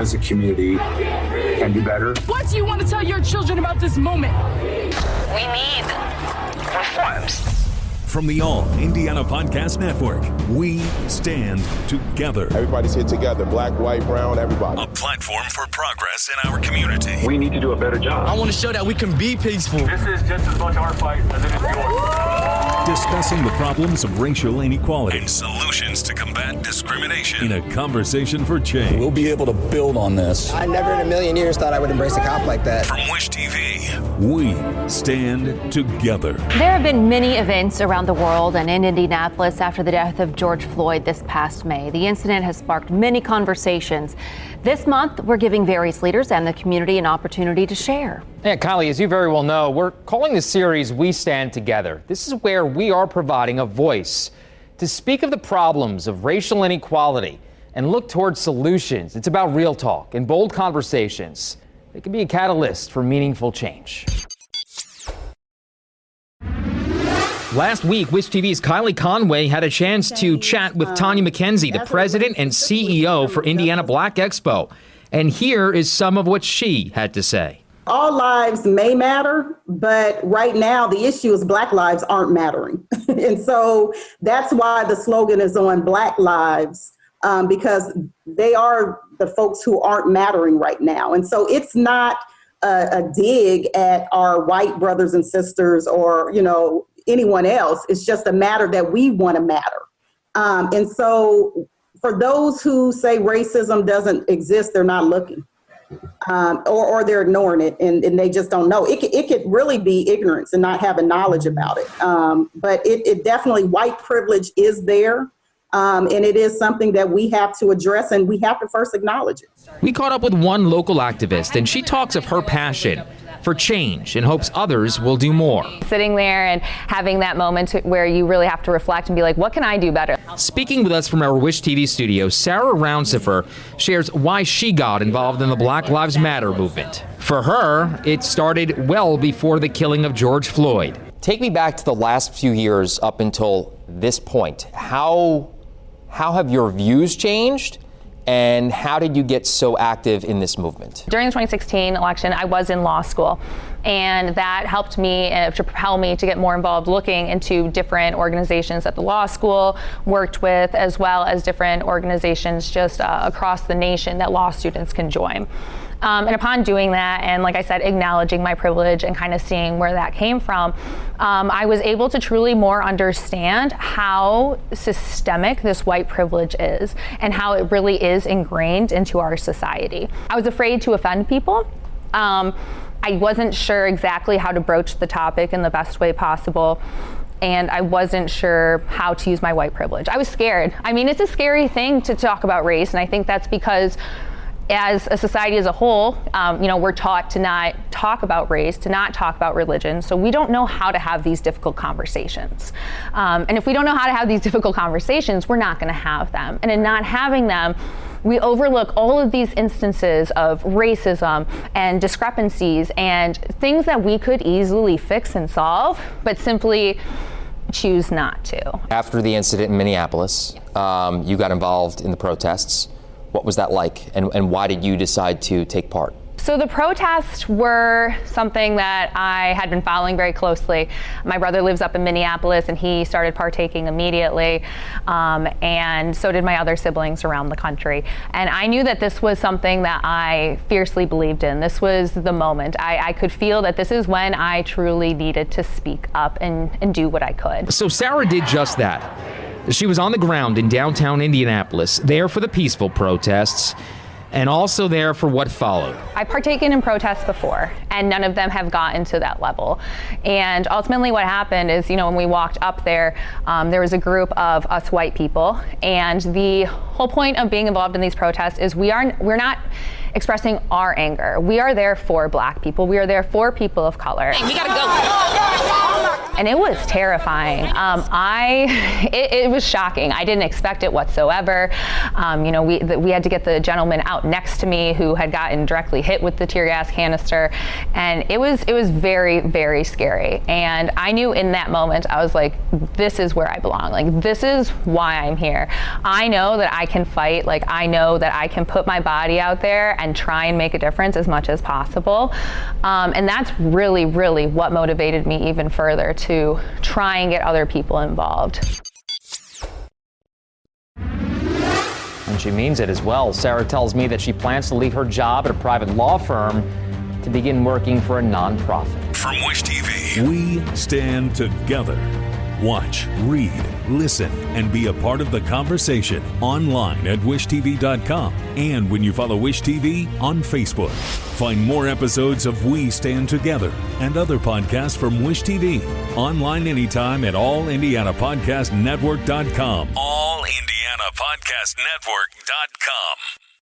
as a community can do better. What do you want to tell your children about this moment? We need reforms. From the All Indiana Podcast Network, we stand together. Everybody's here together, black, white, brown, everybody. A platform for progress in our community. We need to do a better job. I want to show that we can be peaceful. This is just as much our fight as it is yours. Discussing the problems of racial inequality and solutions to combat discrimination in a conversation for change. We'll be able to build on this. I never in a million years thought I would embrace a cop like that. From Wish TV, we stand together. There have been many events around the world and in Indianapolis after the death of George Floyd this past May. The incident has sparked many conversations. This month, we're giving various leaders and the community an opportunity to share. Yeah, Kylie, as you very well know, we're calling the series We Stand Together. This is where we are providing a voice to speak of the problems of racial inequality and look towards solutions. It's about real talk and bold conversations that can be a catalyst for meaningful change. Last week, Wish TV's Kylie Conway had a chance to chat with Tanya McKenzie, the president and CEO for Indiana Black Expo. And here is some of what she had to say. All lives may matter, but right now the issue is Black lives aren't mattering. And so that's why the slogan is on Black lives, because they are the folks who aren't mattering right now. And so it's not a dig at our white brothers and sisters or, anyone else. It's just a matter that we want to matter. And so for those who say racism doesn't exist, they're not looking. Or they're ignoring it and they just don't know. It could really be ignorance and not having knowledge about it. But it definitely, white privilege is there. And it is something that we have to address and we have to first acknowledge it. We caught up with one local activist and she talks of her passion for change and hopes others will do more. Sitting there and having that moment where you really have to reflect and be like, what can I do better? Speaking with us from our Wish TV studio, Sara Rounsifer shares why she got involved in the Black Lives Matter movement. For her, it started well before the killing of George Floyd. Take me back to the last few years up until this point. How have your views changed? And how did you get so active in this movement? During the 2016 election, I was in law school, and that helped me to propel me to get more involved looking into different organizations that the law school worked with, as well as different organizations just across the nation that law students can join. And upon doing that, and like I said, acknowledging my privilege and kind of seeing where that came from, I was able to truly more understand how systemic this white privilege is and how it really is ingrained into our society. I was afraid to offend people. I wasn't sure exactly how to broach the topic in the best way possible. And I wasn't sure how to use my white privilege. I was scared. I mean, it's a scary thing to talk about race, and I think that's because as a society as a whole, we're taught to not talk about race, to not talk about religion, so we don't know how to have these difficult conversations. And if we don't know how to have these difficult conversations, we're not going to have them. And in not having them, we overlook all of these instances of racism and discrepancies and things that we could easily fix and solve, but simply choose not to. After the incident in Minneapolis, you got involved in the protests. What was that like, and why did you decide to take part? So the protests were something that I had been following very closely. My brother lives up in Minneapolis, and he started partaking immediately, and so did my other siblings around the country. And I knew that this was something that I fiercely believed in. This was the moment. I could feel that this is when I truly needed to speak up and do what I could. So Sara did just that. She was on the ground in downtown Indianapolis, there for the peaceful protests, and also there for what followed. I've partaken in protests before, and none of them have gotten to that level. And ultimately what happened is, when we walked up there, there was a group of us white people, and the whole point of being involved in these protests is we're not expressing our anger. We are there for Black people. We are there for people of color. Hey, we gotta go. And it was terrifying. It was shocking. I didn't expect it whatsoever. We had to get the gentleman out next to me who had gotten directly hit with the tear gas canister, and it was very, very scary. And I knew in that moment, I was like, this is where I belong. Like, this is why I'm here. I know that I can fight. Like, I know that I can put my body out there and try and make a difference as much as possible. And that's really, really what motivated me even further to try and get other people involved. And she means it as well. Sara tells me that she plans to leave her job at a private law firm to begin working for a nonprofit. From Wish TV, we stand together. Watch, read, listen, and be a part of the conversation online at wishtv.com and when you follow Wish TV on Facebook. Find more episodes of We Stand Together and other podcasts from Wish TV online anytime at allindianapodcastnetwork.com. allindianapodcastnetwork.com.